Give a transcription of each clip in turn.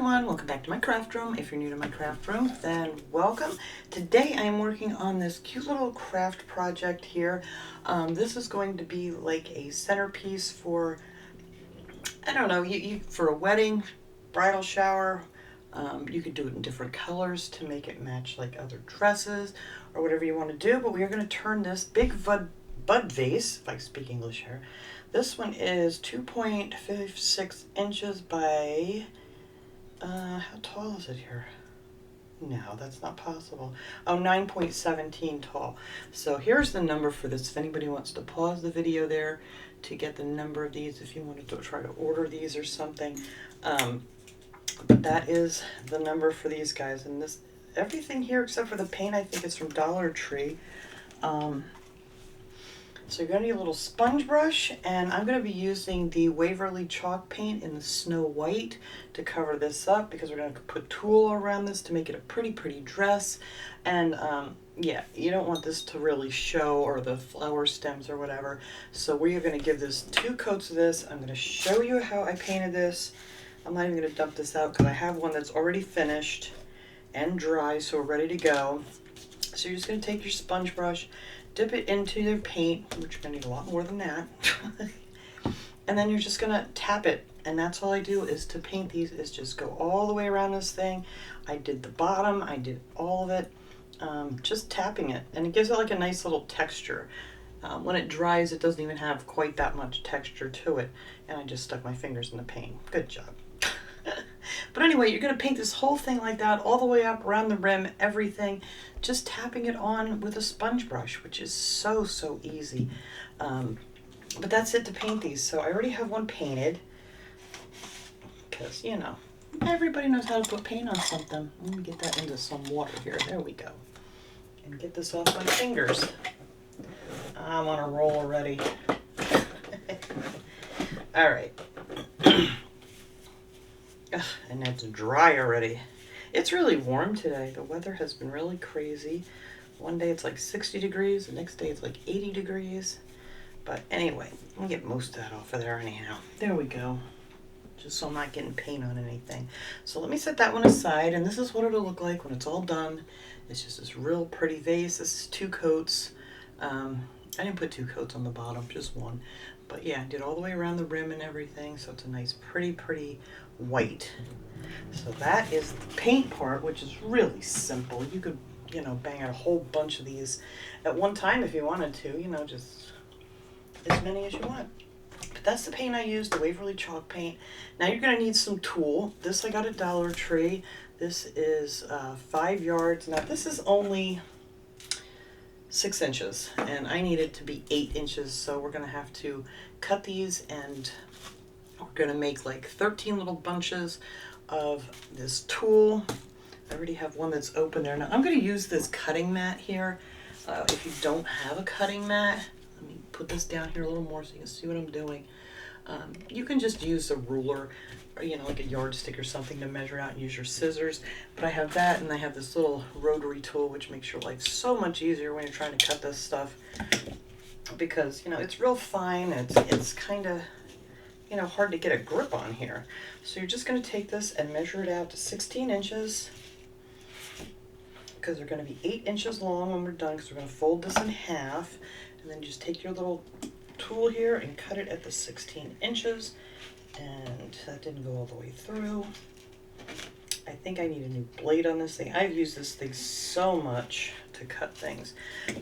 everyone, welcome back to my craft room. If you're new to my craft room, then welcome. Today I am working on this cute little craft project here. This is going to be like a centerpiece for, I don't know, for a wedding, bridal shower. You could do it in different colors to make it match like other dresses or whatever you want to do, but we are going to turn this big bud vase, if I speak English here. This one is 2.56 inches by, how tall is it here? No, that's not possible. Oh, 9.17 tall. So here's the number for this. If anybody wants to pause the video there to get the number of these, if you wanted to try to order these or something. But that is the number for these guys. And this, everything here except for the paint, I think is from Dollar Tree. So you're going to need a little sponge brush, and I'm going to be using the Waverly chalk paint in the Snow White to cover this up because we're going to put tulle around this to make it a pretty dress. And yeah, you don't want this to really show, or the flower stems or whatever. So we are going to give this 2 coats of this. I'm going to show you how I painted this. I'm not even going to dump this out because I have one that's already finished and dry, so we're ready to go. So you're just going to take your sponge brush, dip it into your paint, which you're going to need a lot more than that. And then you're just going to tap it. And that's all I do is to paint these, is just go all the way around this thing. I did the bottom, I did all of it, just tapping it. And it gives it like a nice little texture. When it dries, it doesn't even have quite that much texture to it. And I just stuck my fingers in the paint. Good job. But anyway, you're going to paint this whole thing like that, all the way up around the rim, everything, just tapping it on with a sponge brush, which is so easy. But that's it to paint these. So I already have one painted because, you know, everybody knows how to put paint on something. Let me get that into some water here. There we go. And get this off my fingers. I'm on a roll already. All right. Ugh, and it's dry already. It's really warm today. The weather has been really crazy. One day it's like 60 degrees, the next day it's like 80 degrees. But anyway, let me get most of that off of there anyhow. There we go. Just so I'm not getting paint on anything. So let me set that one aside, and this is what it'll look like when it's all done. It's just this real pretty vase. This is 2 coats. I didn't put 2 coats on the bottom, just 1. But yeah, I did all the way around the rim and everything, so it's a nice pretty white. So that is the paint part, which is really simple. You could, you know, bang out a whole bunch of these at one time if you wanted to, you know, just as many as you want. But that's the paint I used, the Waverly chalk paint. Now you're going to need some tulle. This I got at Dollar Tree. This is 5 yards. Now this is only 6 inches, and I need it to be 8 inches, so we're going to have to cut these, and we're going to make like 13 little bunches of this tulle. I already have one that's open there. Now I'm going to use this cutting mat here. If you don't have a cutting mat, let me put this down here a little more so you can see what I'm doing. You can just use a ruler, or, you know, like a yardstick or something to measure out, and use your scissors. But I have that, and I have this little rotary tool, which makes your life so much easier when you're trying to cut this stuff, because, you know, it's real fine. It's kind of, you know, hard to get a grip on here. So you're just going to take this and measure it out to 16 inches, because they're going to be 8 inches long when we're done, because we're going to fold this in half, and then just take your little tool here and cut it at the 16 inches. And that didn't go all the way through. I think I need a new blade on this thing. I've used this thing so much to cut things.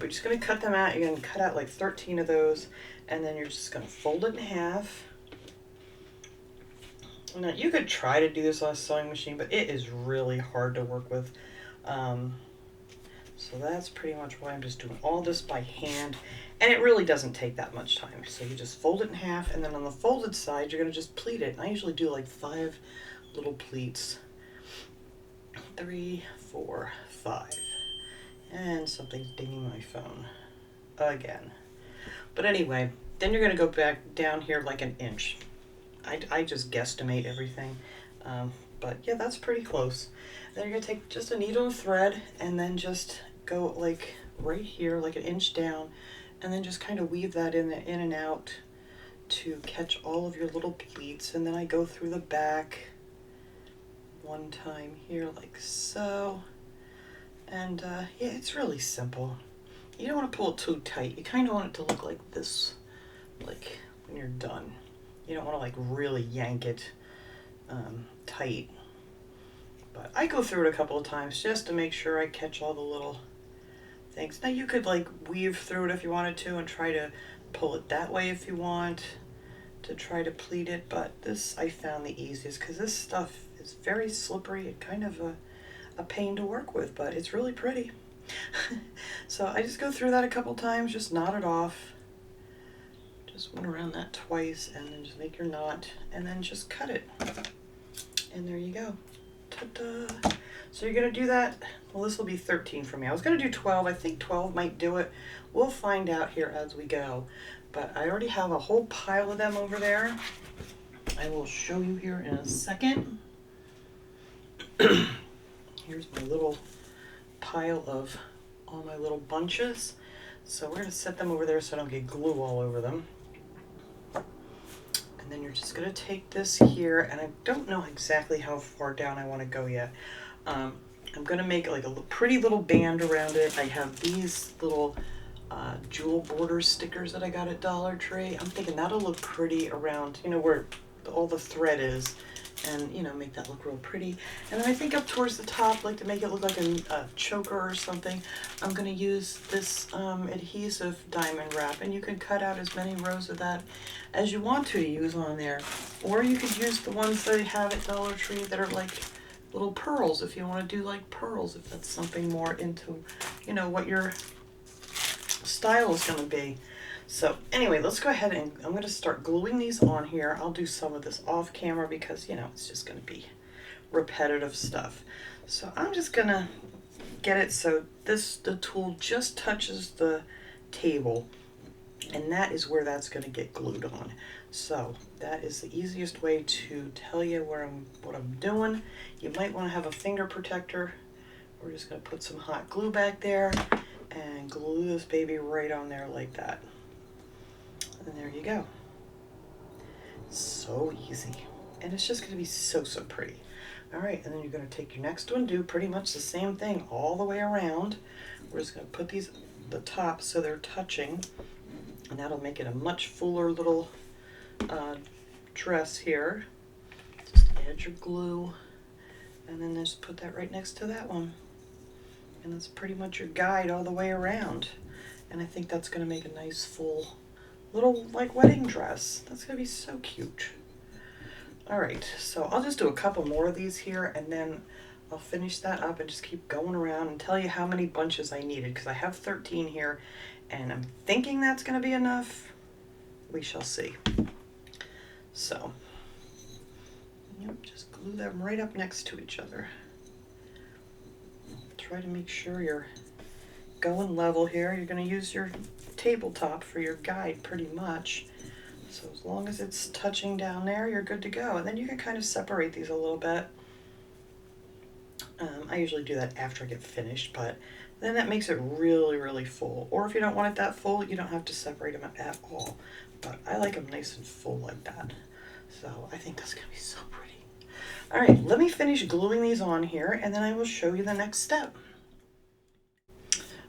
We're just going to cut them out. You're going to cut out like 13 of those, and then you're just going to fold it in half. Now you could try to do this on a sewing machine, but it is really hard to work with. So that's pretty much why I'm just doing all this by hand. And it really doesn't take that much time. So you just fold it in half, and then on the folded side, you're going to just pleat it. And I usually do like 5 little pleats. 3, 4, 5. And something's dinging my phone again. But anyway, then you're going to go back down here like an inch. I just guesstimate everything. But yeah, that's pretty close. Then you're going to take just a needle and thread, and then just go like right here, like an inch down, and then just kind of weave that in and out to catch all of your little pleats. And then I go through the back one time here like so. And yeah, it's really simple. You don't want to pull it too tight. You kind of want it to look like this, like when you're done. You don't want to like really yank it tight. But I go through it a couple of times just to make sure I catch all the little things. Now you could like weave through it if you wanted to and try to pull it that way if you want to try to pleat it, but this I found the easiest because this stuff is very slippery and kind of a pain to work with, but it's really pretty. So I just go through that a couple times, just knot it off. Just went around that twice and then just make your knot and then just cut it. And there you go. Ta-da! So you're gonna do that. Well, this will be 13 for me. I was gonna do 12. I think 12 might do it. We'll find out here as we go. But I already have a whole pile of them over there. I will show you here in a second. Here's my little pile of all my little bunches. So we're gonna set them over there so I don't get glue all over them. And then you're just gonna take this here, and I don't know exactly how far down I wanna go yet. I'm gonna make like a pretty little band around it. I have these little jewel border stickers that I got at Dollar Tree. I'm thinking that'll look pretty around, you know, where all the thread is, and you know, make that look real pretty. And then I think up towards the top, like to make it look like a choker or something, I'm gonna use this adhesive diamond wrap, and you can cut out as many rows of that as you want to use on there, or you could use the ones that I have at Dollar Tree that are like little pearls if you want to do like pearls, if that's something more into, you know, what your style is going to be. So anyway, let's go ahead and I'm going to start gluing these on here. I'll do some of this off camera because, you know, it's just going to be repetitive stuff. So I'm just going to get it so the tool just touches the table, and that is where that's going to get glued on. So that is the easiest way to tell you what I'm doing. You might want to have a finger protector. We're just going to put some hot glue back there and glue this baby right on there like that. And there you go. So easy. And it's just going to be so pretty. All right, and then you're going to take your next one, do pretty much the same thing all the way around. We're just going to put these at the top so they're touching, and that'll make it a much fuller little dress here. Just add your glue, and then just put that right next to that one. And that's pretty much your guide all the way around. And I think that's going to make a nice full little like wedding dress. That's going to be so cute. All right, so I'll just do a couple more of these here, and then I'll finish that up and just keep going around and tell you how many bunches I needed, because I have 13 here, and I'm thinking that's going to be enough. We shall see. So, yep, just glue them right up next to each other. Try to make sure you're going level here. You're going to use your tabletop for your guide pretty much. So as long as it's touching down there, you're good to go. And then you can kind of separate these a little bit. I usually do that after I get finished, but then that makes it really full. Or if you don't want it that full, you don't have to separate them at all. But I like them nice and full like that. So I think that's going to be so pretty. All right, let me finish gluing these on here, and then I will show you the next step.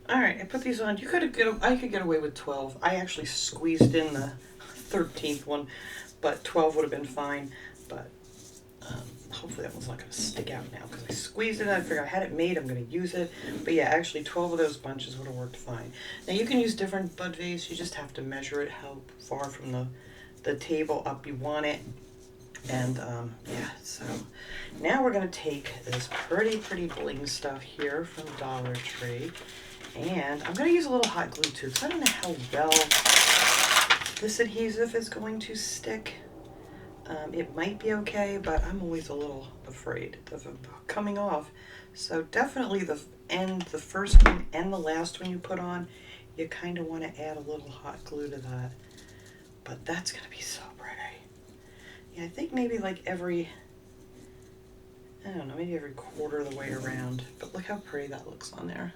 All right, I put these on. I could get away with 12. I actually squeezed in the 13th one, but 12 would have been fine. But hopefully that one's not going to stick out now because I squeezed it. I figured I had it made. I'm going to use it. But yeah, actually 12 of those bunches would have worked fine. Now you can use different bud vase. You just have to measure it how far from the table up you want it. And yeah, so now we're going to take this pretty bling stuff here from Dollar Tree. And I'm going to use a little hot glue too, because I don't know how well this adhesive is going to stick. It might be okay, but I'm always a little afraid of it coming off. So definitely the first one and the last one you put on, you kind of want to add a little hot glue to that. But that's going to be so pretty. Yeah, I think maybe like maybe every quarter of the way around. But look how pretty that looks on there.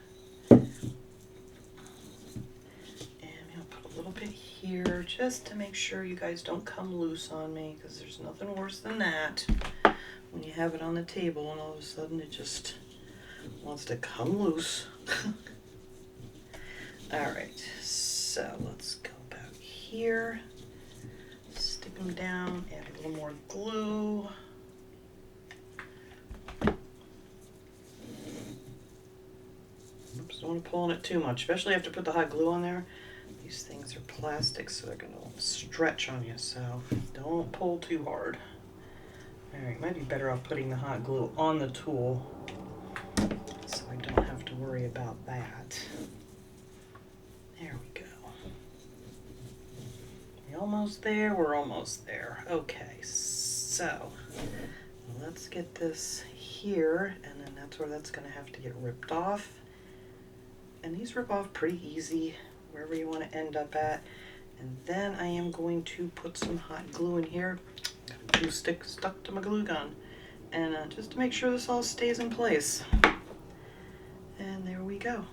A little bit here just to make sure you guys don't come loose on me, because there's nothing worse than that when you have it on the table and all of a sudden it just wants to come loose. Alright, so let's go back here, stick them down, add a little more glue. Oops, don't want to pull on it too much, especially after I put the hot glue on there. These things are plastic, so they're going to stretch on you, so don't pull too hard. Alright, might be better off putting the hot glue on the tool so I don't have to worry about that. There we go. We almost there? We're almost there. Okay, so let's get this here, and then that's where that's going to have to get ripped off. And these rip off pretty easy, wherever you want to end up at. And then I am going to put some hot glue in here. Got glue stick stuck to my glue gun. And just to make sure this all stays in place. And there we go.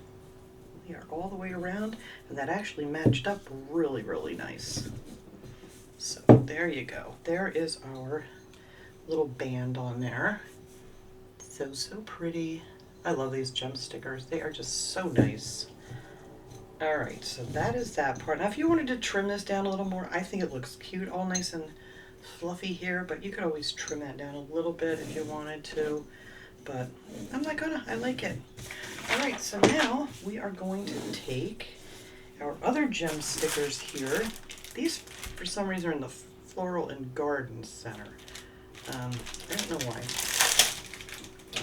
We are all the way around, and that actually matched up really, really nice. So there you go. There is our little band on there. So pretty. I love these gem stickers. They are just so nice. All right, so that is that part. Now, if you wanted to trim this down a little more, I think it looks cute, all nice and fluffy here, but you could always trim that down a little bit if you wanted to, but I'm not gonna. I like it. All right, so now we are going to take our other gem stickers here. These, for some reason, are in the Floral and Garden Center. I don't know why.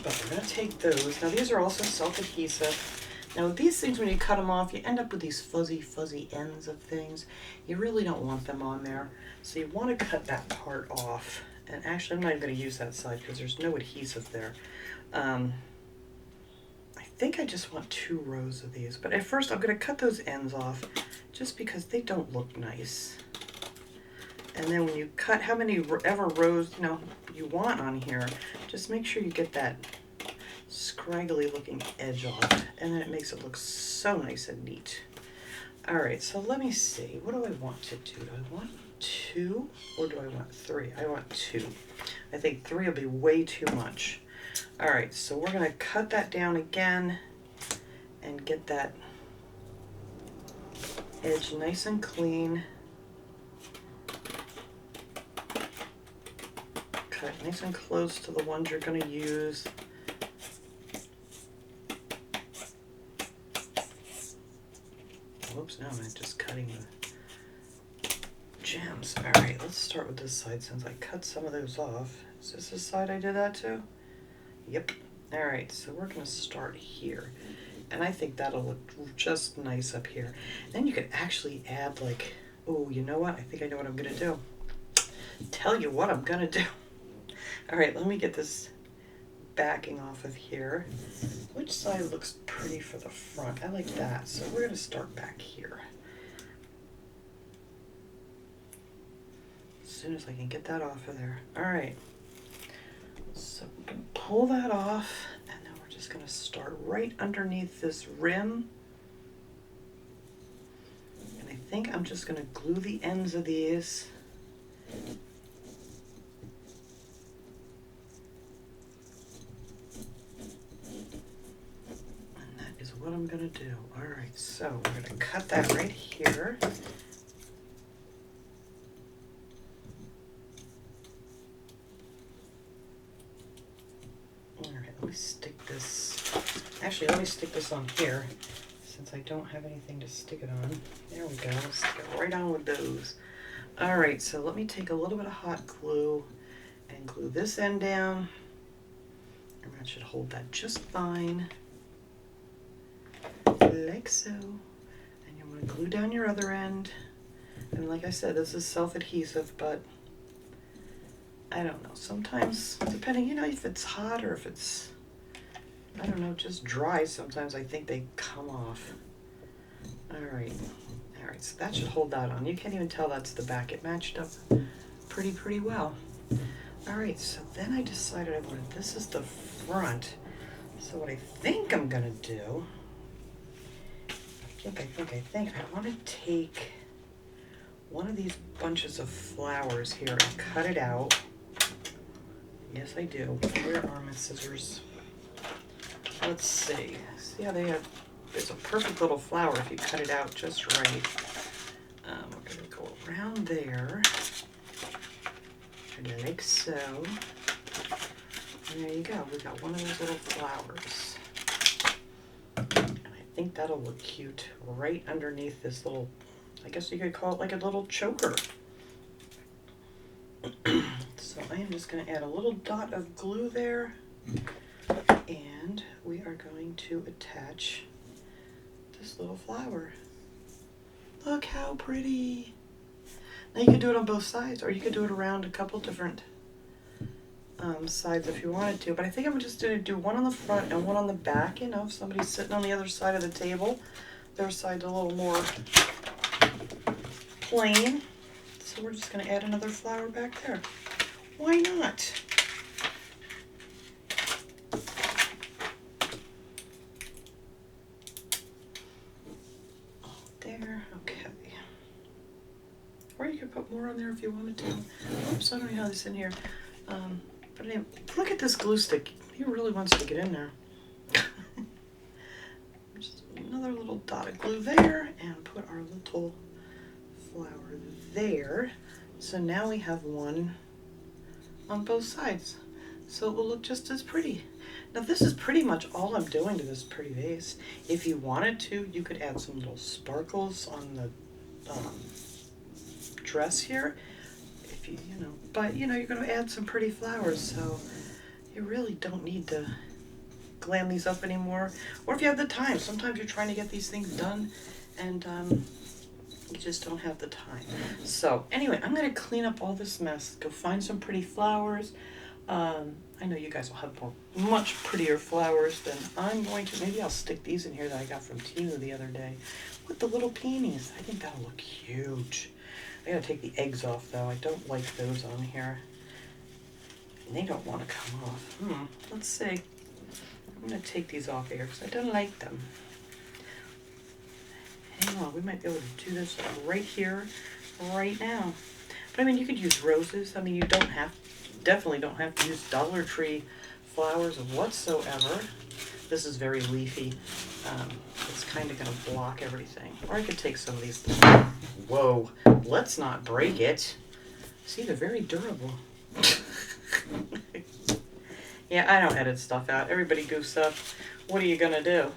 But we're going to take those. Now these are also self-adhesive. Now these things, when you cut them off, you end up with these fuzzy ends of things. You really don't want them on there. So you want to cut that part off. And actually, I'm not even going to use that side because there's no adhesive there. I think I just want 2 rows of these. But at first, I'm going to cut those ends off just because they don't look nice. And then when you cut how many ever rows you want on here, just make sure you get that scraggly looking edge off, and then it makes it look so nice and neat. All right, so let me see. What do I want to do? Do I want 2 or do I want 3? I want 2. I think 3 will be way too much. All right, so we're going to cut that down again and get that edge nice and clean. Cut nice and close to the ones you're going to use. Whoops, now I'm just cutting the gems. All right, let's start with this side since I cut some of those off. Is this the side I did that to? Yep. All right, so we're going to start here. And I think that'll look just nice up here. Then you could actually add like, oh, you know what? I think I know what I'm going to do. Tell you what I'm going to do. All right, let me get this backing off of here. Which side looks pretty for the front? I like that. So we're going to start back here. As soon as I can get that off of there. All right. So we can pull that off, and then we're just going to start right underneath this rim. And I think I'm just going to glue the ends of these. What I'm going to do. All right, so we're going to cut that right here. All right, let me stick this. Actually, let me stick this on here since I don't have anything to stick it on. There we go. Stick it right on with those. All right, so let me take a little bit of hot glue and glue this end down. And that should hold that just fine. Like so. And you want to glue down your other end. And like I said, this is self-adhesive, but I don't know. Sometimes, depending, if it's hot or if it's, I don't know, just dry, sometimes I think they come off. All right, so that should hold that on. You can't even tell that's the back. It matched up pretty well. All right, so then I decided I wanted, this is the front. So what I think I'm gonna do, I think I want to take one of these bunches of flowers here and cut it out Yes, I do. Where are my scissors? Let's see. See how they have, it's a perfect little flower if you cut it out just right. We're going to go around there, like so. And there you go. We got one of those little flowers. And I think that'll look cute right underneath this little, I guess you could call it like a little choker. So I am just going to add a little dot of glue there. And we are going to attach this little flower. Look how pretty. Now you could do it on both sides, or you could do it around a couple different sides if you wanted to. But I think I'm just going to do one on the front and one on the back. You know, if somebody's sitting on the other side of the table, their side's a little more plain. So we're just going to add another flower back there. Why not? There, okay. Or you could put more on there if you wanted to. Oops, I don't know how this in here. But anyway, look at this glue stick. He really wants to get in there. Just another little dot of glue there and put our little flower there. So now we have one on both sides. So it will look just as pretty. Now this is pretty much all I'm doing to this pretty vase. If you wanted to, you could add some little sparkles on the dress here. If you know, but you know, you're going to add some pretty flowers, so you really don't need to glam these up anymore. Or if you have the time, sometimes you're trying to get these things done and you just don't have the time. So anyway, I'm going to clean up all this mess, go find some pretty flowers. I know you guys will have much prettier flowers than I'm going to. Maybe I'll stick these in here that I got from Timu the other day with the little peonies. I think that'll look huge. I gotta take the eggs off though. I don't like those on here. And they don't want to come off. Let's see. I'm gonna take these off here because I don't like them. Hang on, we might be able to do this right here, right now. But I mean, you could use roses. I mean, you don't have, definitely don't have to use Dollar Tree flowers whatsoever. This is very leafy. It's kind of going to block everything. Or I could take some of these. Whoa, let's not break it. See, they're very durable. Yeah, I don't edit stuff out. Everybody goofs up. What are you going to do?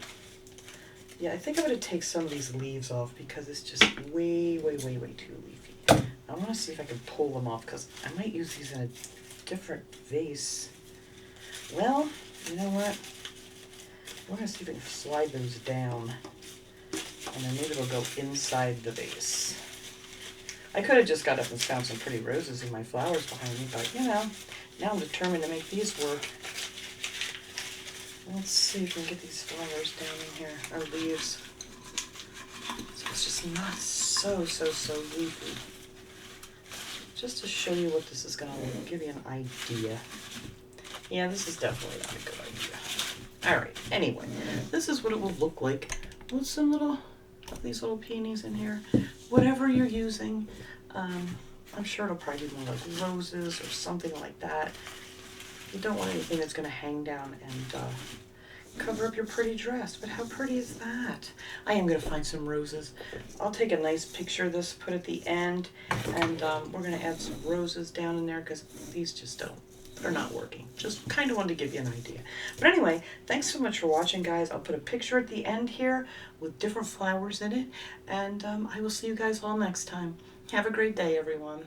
Yeah, I think I'm going to take some of these leaves off because it's just way, way, way, way too leafy. I want to see if I can pull them off because I might use these in a different vase. Well, you know what? We're going to see if I can slide those down. And then maybe it'll go inside the vase. I could have just got up and found some pretty roses in my flowers behind me, but you know, now I'm determined to make these work. Let's see if we can get these flowers down in here, our leaves. So it's just not so leafy. Just to show you what this is going to give you an idea. Yeah, this is definitely not a good idea. Alright, anyway, this is what it will look like with some little, these little peonies in here. Whatever you're using, I'm sure it'll probably be more like roses or something like that. You don't want anything that's going to hang down and cover up your pretty dress, but how pretty is that? I am going to find some roses. I'll take a nice picture of this, put at the end, and we're going to add some roses down in there because these just don't. They're not working. Just kind of wanted to give you an idea. But anyway, thanks so much for watching, guys. I'll put a picture at the end here with different flowers in it. And I will see you guys all next time. Have a great day, everyone.